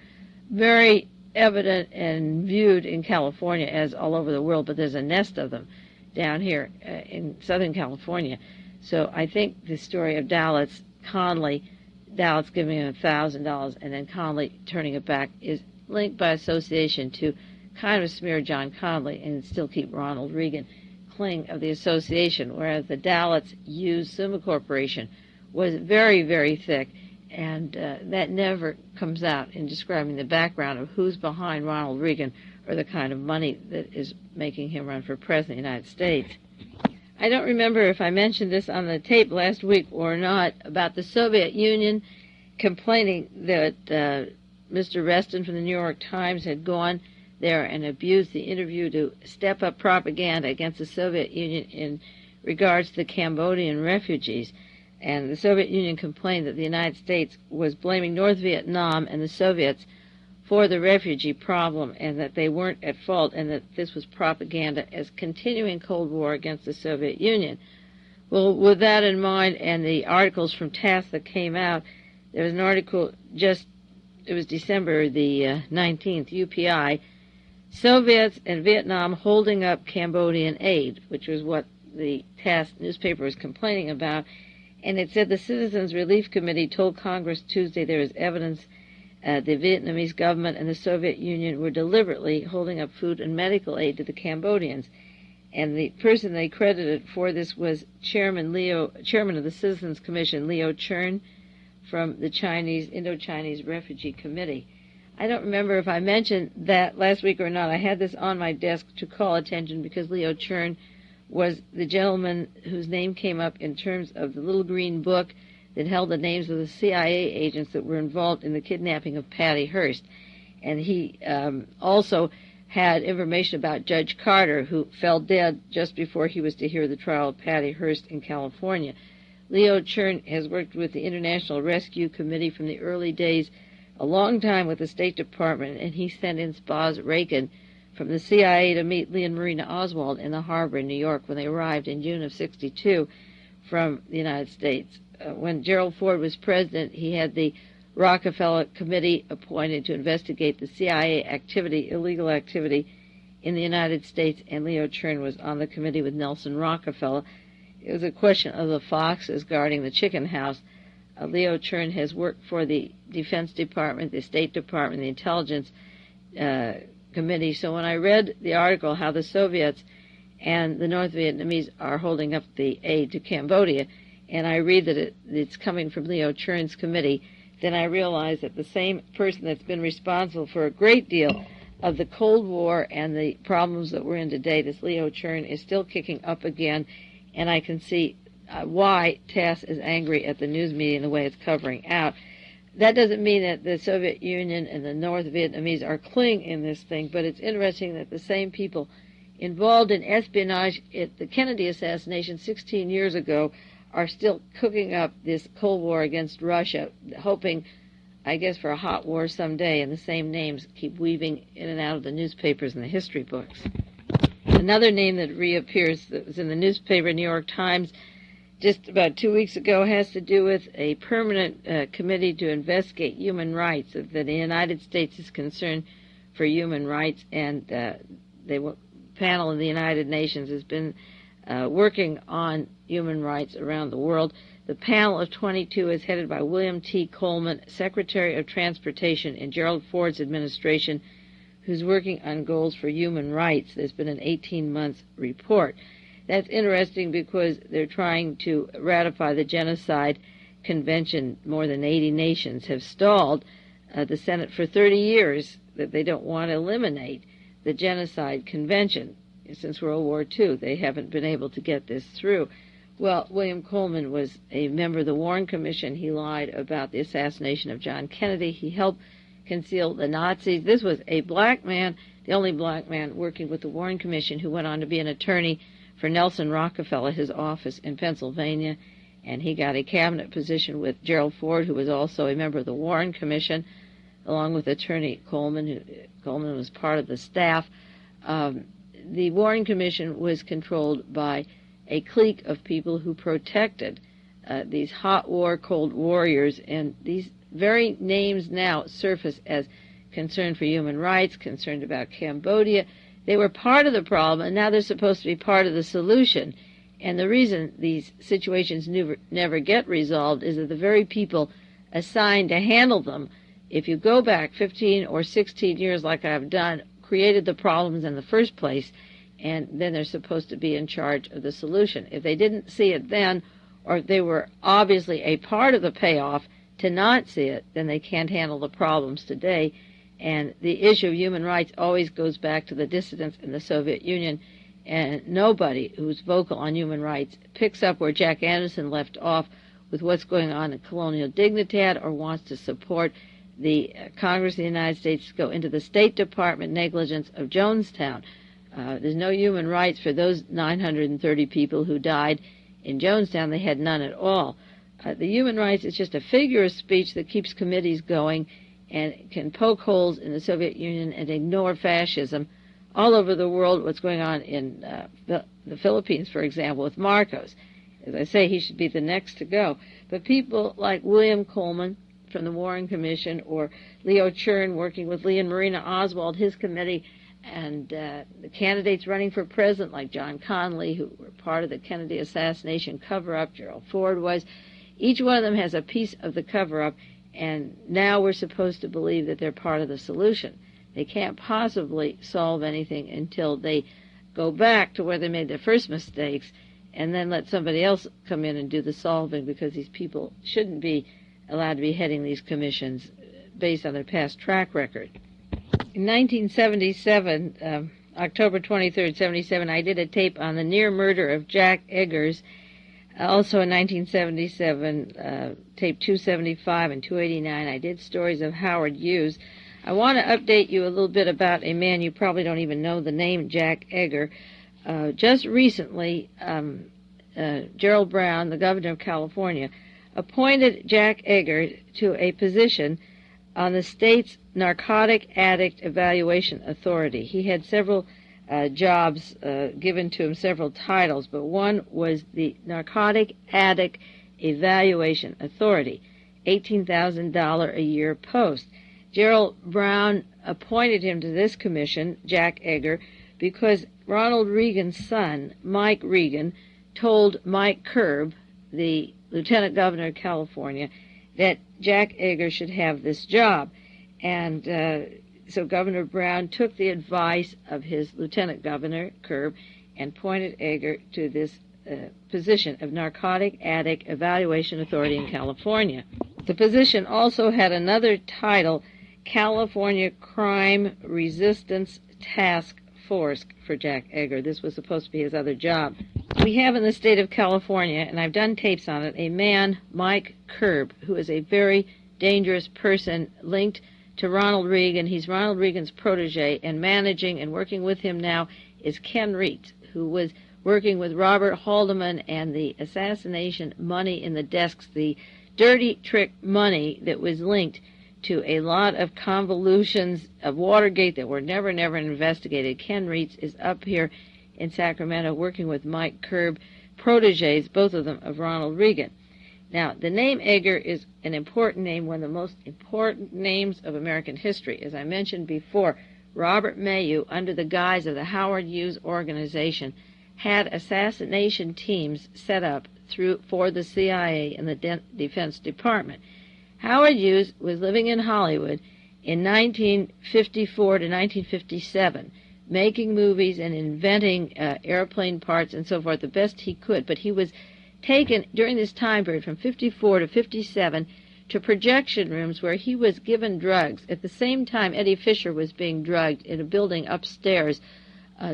S1: very evident and viewed in California as all over the world, but there's a nest of them down here in Southern California. So I think the story of Dalitz giving him $1,000 and then Connally turning it back is linked by association to kind of smear John Connally and still keep Ronald Reagan cling of the association, whereas the Dalitz used Summa Corporation was very, very thick, and that never comes out in describing the background of who's behind Ronald Reagan or the kind of money that is making him run for president of the United States. I don't remember if I mentioned this on the tape last week or not about the Soviet Union complaining that Mr. Reston from the New York Times had gone there and abused the interview to step up propaganda against the Soviet Union in regards to the Cambodian refugees. And the Soviet Union complained that the United States was blaming North Vietnam and the Soviets for the refugee problem and that they weren't at fault and that this was propaganda as continuing Cold War against the Soviet Union. Well, with that in mind and the articles from TASS that came out, there was an article it was December the 19th, UPI, Soviets and Vietnam holding up Cambodian aid, which was what the TASS newspaper was complaining about. And it said the Citizens Relief Committee told Congress Tuesday there is evidence the Vietnamese government and the Soviet Union were deliberately holding up food and medical aid to the Cambodians. And the person they credited for this was chairman of the Citizens Commission, Leo Cherne, from the Indo-Chinese Refugee Committee. I don't remember if I mentioned that last week or not. I had this on my desk to call attention because Leo Cherne was the gentleman whose name came up in terms of the little green book that held the names of the CIA agents that were involved in the kidnapping of Patty Hearst. And he also had information about Judge Carter, who fell dead just before he was to hear the trial of Patty Hearst in California. Leo Cherne has worked with the International Rescue Committee from the early days, a long time with the State Department, and he sent in Spaz Rakin from the CIA to meet Lee and Marina Oswald in the harbor in New York when they arrived in June of '62 from the United States. When Gerald Ford was president, he had the Rockefeller Committee appointed to investigate the CIA illegal activity in the United States, and Leo Cherne was on the committee with Nelson Rockefeller. It was a question of the foxes guarding the chicken house. Leo Cherne has worked for the Defense Department, the State Department, the Intelligence Committee. So when I read the article, how the Soviets and the North Vietnamese are holding up the aid to Cambodia, and I read that it's coming from Leo Cherne's committee, then I realized that the same person that's been responsible for a great deal of the Cold War and the problems that we're in today, this Leo Cherne, is still kicking up again, and I can see why TASS is angry at the news media and the way it's covering out. That doesn't mean that the Soviet Union and the North Vietnamese are clinging in this thing, but it's interesting that the same people involved in espionage at the Kennedy assassination 16 years ago are still cooking up this Cold War against Russia, hoping, I guess, for a hot war someday, and the same names keep weaving in and out of the newspapers and the history books. Another name that reappears that was in the newspaper, New York Times, just about 2 weeks ago, has to do with a permanent committee to investigate human rights, that the United States is concerned for human rights, and the panel of the United Nations has been working on human rights around the world. The panel of 22 is headed by William T. Coleman, Secretary of Transportation in Gerald Ford's administration, who's working on goals for human rights. There's been an 18-month report. That's interesting because they're trying to ratify the Genocide Convention. More than 80 nations have stalled the Senate for 30 years that they don't want to eliminate the Genocide Convention. Since World War II, they haven't been able to get this through. Well, William Coleman was a member of the Warren Commission. He lied about the assassination of John Kennedy. He helped conceal the Nazis. This was a black man, the only black man working with the Warren Commission, who went on to be an attorney for Nelson Rockefeller, his office in Pennsylvania, and he got a cabinet position with Gerald Ford, who was also a member of the Warren Commission, along with Attorney Coleman. Coleman was part of the staff. The Warren Commission was controlled by a clique of people who protected these hot war, cold warriors, and these very names now surface as concerned for human rights, concerned about Cambodia. They were part of the problem, and now they're supposed to be part of the solution. And the reason these situations never get resolved is that the very people assigned to handle them, if you go back 15 or 16 years like I've done, created the problems in the first place, and then they're supposed to be in charge of the solution. If they didn't see it then, or if they were obviously a part of the payoff to not see it, then they can't handle the problems today. And the issue of human rights always goes back to the dissidents in the Soviet Union, and nobody who's vocal on human rights picks up where Jack Anderson left off with what's going on in Colonial Dignidad, or wants to support the Congress of the United States to go into the State Department negligence of Jonestown. There's no human rights for those 930 people who died in Jonestown. They had none at all. The human rights is just a figure of speech that keeps committees going and can poke holes in the Soviet Union and ignore fascism all over the world. What's going on in the Philippines, for example, with Marcos. As I say, he should be the next to go. But people like William Coleman from the Warren Commission, or Leo Cherne working with Lee and Marina Oswald, his committee, and the candidates running for president like John Connally, who were part of the Kennedy assassination cover-up, Gerald Ford was, each one of them has a piece of the cover-up, and now we're supposed to believe that they're part of the solution. They can't possibly solve anything until they go back to where they made their first mistakes and then let somebody else come in and do the solving, because these people shouldn't be allowed to be heading these commissions based on their past track record. In 1977, October 23rd, 77, I did a tape on the near murder of Jack Eggars. Also in 1977, tape 275 and 289, I did stories of Howard Hughes. I want to update you a little bit about a man you probably don't even know the name, Jack Eggar. Just recently, Gerald Brown, the governor of California, appointed Jack Eggar to a position on the state's Narcotic Addict Evaluation Authority. He had several jobs given to him, several titles, but one was the Narcotic Addict Evaluation Authority, $18,000 a year post. Gerald Brown appointed him to this commission, Jack Eggar, because Ronald Reagan's son, Mike Reagan, told Mike Curb, the lieutenant governor of California, that Jack Eggar should have this job. And so Governor Brown took the advice of his lieutenant governor, Curb, and appointed Eggar to this position of Narcotic Addict Evaluation Authority in California. The position also had another title, California Crime Resistance Task Force, for Jack Eggar. This was supposed to be his other job. We have in the state of California, and I've done tapes on it, a man, Mike Curb, who is a very dangerous person linked to Ronald Reagan. He's Ronald Reagan's protege, and managing and working with him now is Ken Reitz, who was working with Robert Haldeman and the assassination money in the desks, the dirty trick money that was linked to a lot of convolutions of Watergate that were never investigated. Ken Reitz is up here in Sacramento working with Mike Curb, proteges, both of them, of Ronald Reagan. Now, the name Eggar is an important name, one of the most important names of American history. As I mentioned before, Robert Mayu, under the guise of the Howard Hughes organization, had assassination teams set up for the CIA and the Defense Department. Howard Hughes was living in Hollywood in 1954 to 1957, making movies and inventing airplane parts and so forth the best he could. But he was taken during this time period from 54 to 57 to projection rooms where he was given drugs. At the same time, Eddie Fisher was being drugged in a building upstairs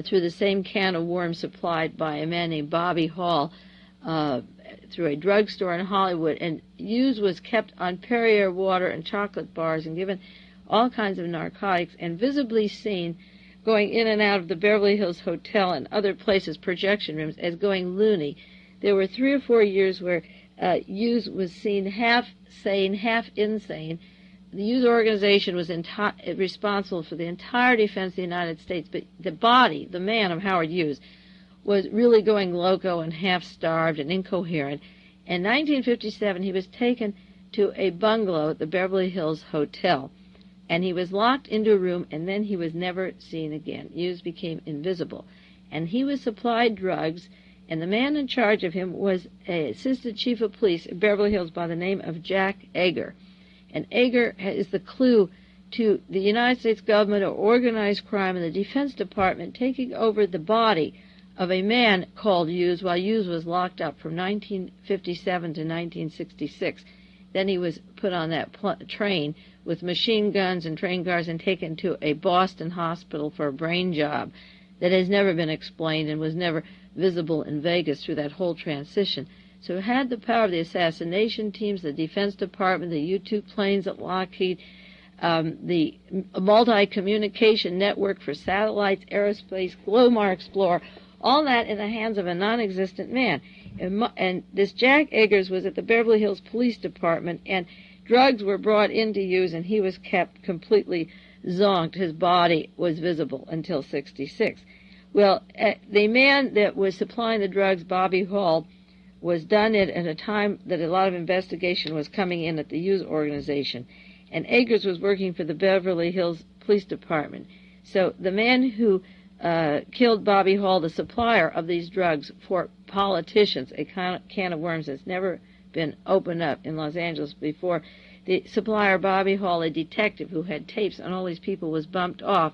S1: through the same can of worms supplied by a man named Bobby Hall through a drugstore in Hollywood. And Hughes was kept on Perrier water and chocolate bars and given all kinds of narcotics and visibly seen going in and out of the Beverly Hills Hotel and other places, projection rooms, as going loony. There were 3 or 4 years where Hughes was seen half sane, half insane. The Hughes organization was responsible for the entire defense of the United States, but the body, the man of Howard Hughes, was really going loco and half-starved and incoherent. In 1957, he was taken to a bungalow at the Beverly Hills Hotel, and he was locked into a room, and then he was never seen again. Hughes became invisible, and he was supplied drugs, and the man in charge of him was an assistant chief of police at Beverly Hills by the name of Jack Eggar. And Eggar is the clue to the United States government or organized crime and the Defense Department taking over the body of a man called Hughes while Hughes was locked up from 1957 to 1966. Then he was put on that train with machine guns and train cars and taken to a Boston hospital for a brain job that has never been explained and was never visible in Vegas through that whole transition. So it had the power of the assassination teams, the Defense Department, the U-2 planes at Lockheed, the multi-communication network for satellites, aerospace, Glomar Explorer, all that in the hands of a non-existent man. And this Jack Eggars was at the Beverly Hills Police Department, and drugs were brought in to use, and he was kept completely zonked. His body was visible until 66. Well, the man that was supplying the drugs, Bobby Hall, was done it at a time that a lot of investigation was coming in at the Hughes organization. And Eggars was working for the Beverly Hills Police Department. So the man who killed Bobby Hall, the supplier of these drugs for politicians, a can of worms that's never been opened up in Los Angeles before. The supplier, Bobby Hall, a detective who had tapes on all these people, was bumped off.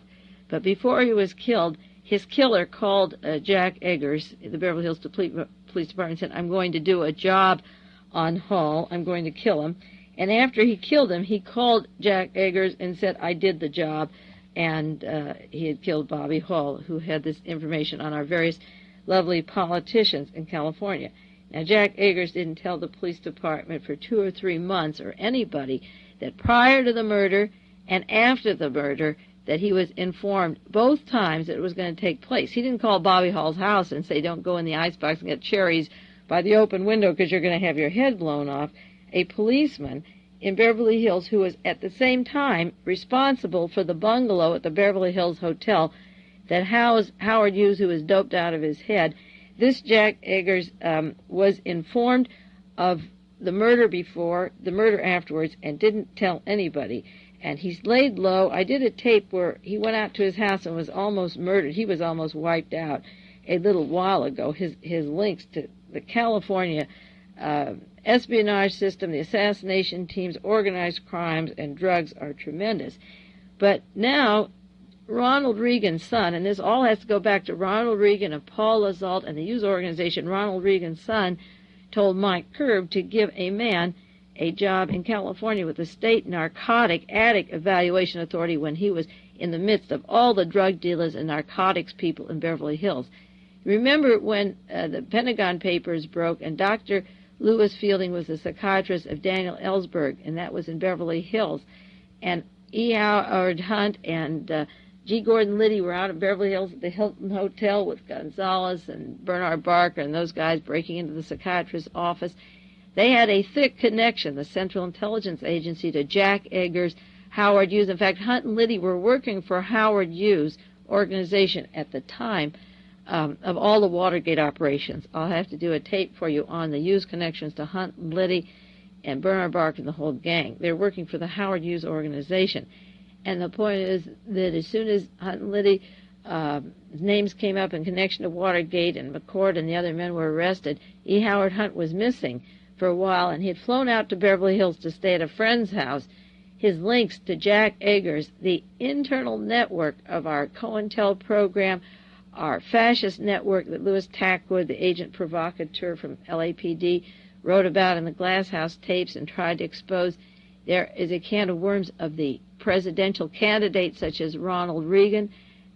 S1: But before he was killed, his killer called Jack Eggars, the Beverly Hills Police Department, and said, I'm going to do a job on Hall. I'm going to kill him. And after he killed him, he called Jack Eggars and said, I did the job. And he had killed Bobby Hall, who had this information on our various lovely politicians in California. Now, Jack Eggars didn't tell the police department for 2 or 3 months or anybody that prior to the murder and after the murder that he was informed both times that it was going to take place. He didn't call Bobby Hall's house and say, don't go in the icebox and get cherries by the open window because you're going to have your head blown off. A policeman in Beverly Hills who was at the same time responsible for the bungalow at the Beverly Hills Hotel that housed Howard Hughes, who was doped out of his head. This Jack Eggars was informed of the murder before, the murder afterwards, and didn't tell anybody. And he's laid low. I did a tape where he went out to his house and was almost murdered. He was almost wiped out a little while ago. His links to the California espionage system, the assassination teams, organized crimes, and drugs are tremendous. But now Ronald Reagan's son, and this all has to go back to Ronald Reagan and Paul Lazalt and the Hughes organization. Ronald Reagan's son told Mike Curb to give a man a job in California with the State Narcotic Addict Evaluation Authority when he was in the midst of all the drug dealers and narcotics people in Beverly Hills. Remember when the Pentagon Papers broke and Dr. Lewis Fielding was the psychiatrist of Daniel Ellsberg, and that was in Beverly Hills, and E. Howard Hunt and G. Gordon Liddy were out in Beverly Hills at the Hilton Hotel with Gonzalez and Bernard Barker and those guys breaking into the psychiatrist's office. They had a thick connection, the Central Intelligence Agency, to Jack Eggars, Howard Hughes. In fact, Hunt and Liddy were working for Howard Hughes' organization at the time of all the Watergate operations. I'll have to do a tape for you on the Hughes connections to Hunt and Liddy and Bernard Barker and the whole gang. They're working for the Howard Hughes organization. And the point is that as soon as Hunt and Liddy names came up in connection to Watergate and McCord and the other men were arrested, E. Howard Hunt was missing for a while, and he had flown out to Beverly Hills to stay at a friend's house. His links to Jack Eggars, the internal network of our COINTEL program, our fascist network that Louis Tackwood, the agent provocateur from LAPD, wrote about in the Glass House tapes and tried to expose. There is a can of worms of the presidential candidates such as Ronald Reagan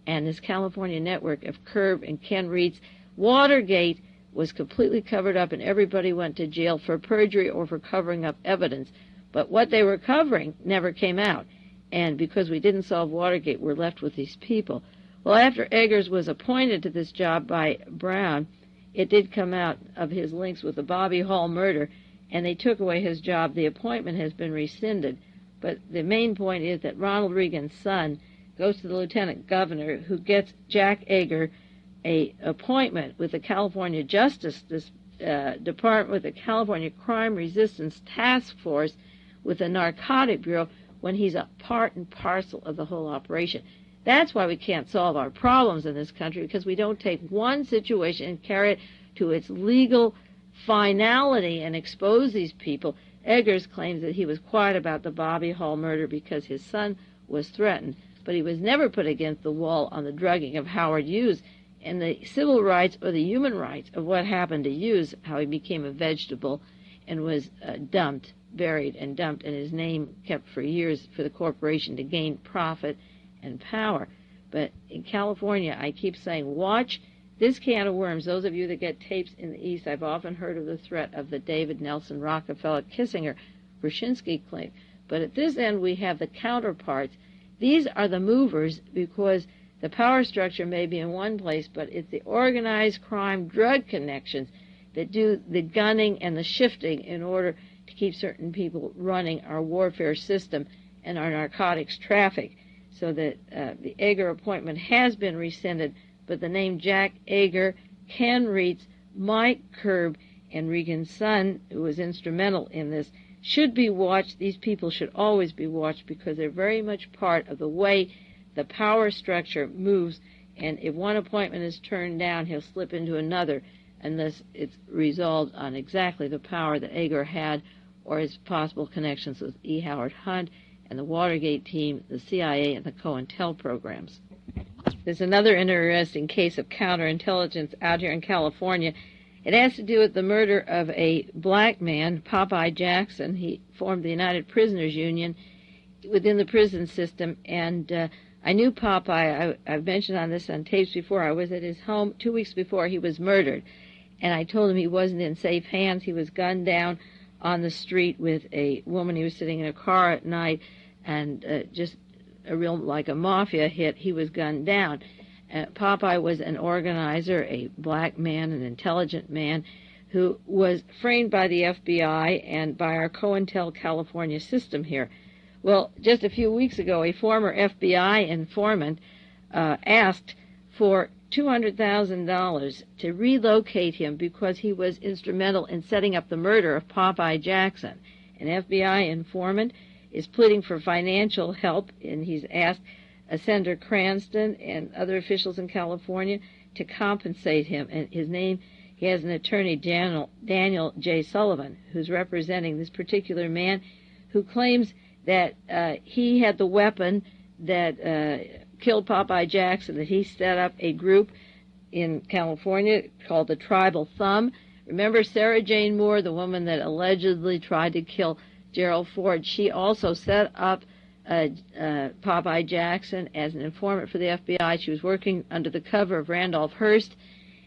S1: and this California network of Curb and Ken Reed's. Watergate was completely covered up and everybody went to jail for perjury or for covering up evidence. But what they were covering never came out. And because we didn't solve Watergate, we're left with these people. Well, after Eggars was appointed to this job by Brown, it did come out of his links with the Bobby Hall murder, and they took away his job. The appointment has been rescinded. But the main point is that Ronald Reagan's son goes to the lieutenant governor, who gets Jack Eggars a appointment with the California Justice Department, with the California Crime Resistance Task Force, with the Narcotic Bureau, when he's a part and parcel of the whole operation. That's why we can't solve our problems in this country, because we don't take one situation and carry it to its legal finality and expose these people. Eggars claims that he was quiet about the Bobby Hall murder because his son was threatened, but he was never put against the wall on the drugging of Howard Hughes and the civil rights or the human rights of what happened to Hughes, how he became a vegetable and was buried and dumped, and his name kept for years for the corporation to gain profit and power. But in California, I keep saying, watch this can of worms. Those of you that get tapes in the East, I've often heard of the threat of the David Nelson, Rockefeller, Kissinger, Brzezinski claim. But at this end, we have the counterparts. These are the movers, because the power structure may be in one place, but it's the organized crime drug connections that do the gunning and the shifting in order to keep certain people running our warfare system and our narcotics traffic. So that the Eggars appointment has been rescinded, but the name Jack Eggars, Ken Reitz, Mike Curb, and Reagan's son, who was instrumental in this, should be watched. These people should always be watched because they're very much part of the way the power structure moves, and if one appointment is turned down, he'll slip into another unless it's resolved on exactly the power that Eggars had or his possible connections with E. Howard Hunt and the Watergate team, the CIA, and the COINTEL programs. There's another interesting case of counterintelligence out here in California. It has to do with the murder of a black man, Popeye Jackson. He formed the United Prisoners Union within the prison system, and I knew Popeye. I've mentioned on this on tapes before. I was at his home 2 weeks before he was murdered, and I told him he wasn't in safe hands. He was gunned down on the street with a woman. He was sitting in a car at night, and just a real, like a mafia hit, he was gunned down. Popeye was an organizer, a black man, an intelligent man, who was framed by the FBI and by our COINTEL California system here. Well, just a few weeks ago, a former FBI informant asked for $200,000 to relocate him because he was instrumental in setting up the murder of Popeye Jackson. An FBI informant is pleading for financial help, and he's asked Senator Cranston and other officials in California to compensate him. And his name, he has an attorney, Daniel J. Sullivan, who's representing this particular man who claims that he had the weapon that killed Popeye Jackson, that he set up a group in California called the Tribal Thumb. Remember Sarah Jane Moore, the woman that allegedly tried to kill Gerald Ford? She also set up Popeye Jackson as an informant for the FBI. She was working under the cover of Randolph Hearst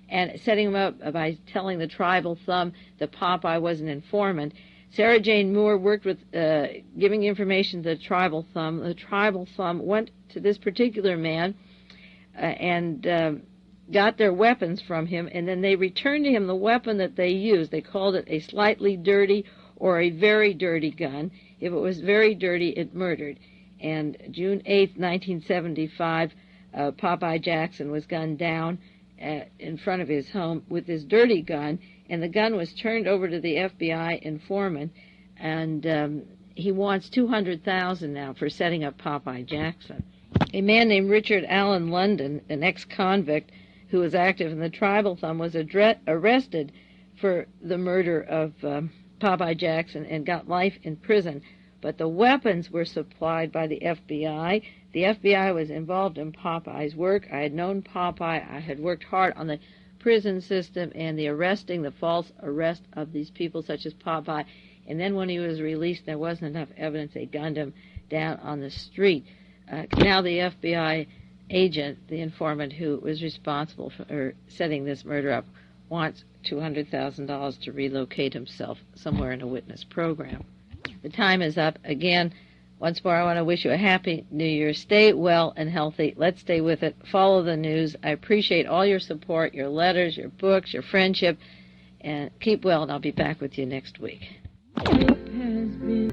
S1: and setting him up by telling the Tribal Thumb that Popeye was an informant. Sarah Jane Moore worked with giving information to the Tribal Thumb. The Tribal Thumb went to this particular man and got their weapons from him, and then they returned to him the weapon that they used. They called it a slightly dirty or a very dirty gun. If it was very dirty, it murdered. And June 8th, 1975, Popeye Jackson was gunned down in front of his home with this dirty gun, and the gun was turned over to the FBI informant, and he wants $200,000 now for setting up Popeye Jackson. A man named Richard Allen London, an ex-convict who was active in the Tribal Thumb, was arrested for the murder of Popeye Jackson and got life in prison. But the weapons were supplied by the FBI. The FBI was involved in Popeye's work. I had known Popeye. I had worked hard on the prison system and the false arrest of these people such as Popeye. And then when he was released, there wasn't enough evidence. They gunned him down on the street. Now the FBI agent, the informant who was responsible for setting this murder up, wants $200,000 to relocate himself somewhere in a witness program. The time is up. Again, once more, I want to wish you a happy New Year. Stay well and healthy. Let's stay with it. Follow the news. I appreciate all your support, your letters, your books, your friendship, and keep well, and I'll be back with you next week. It has been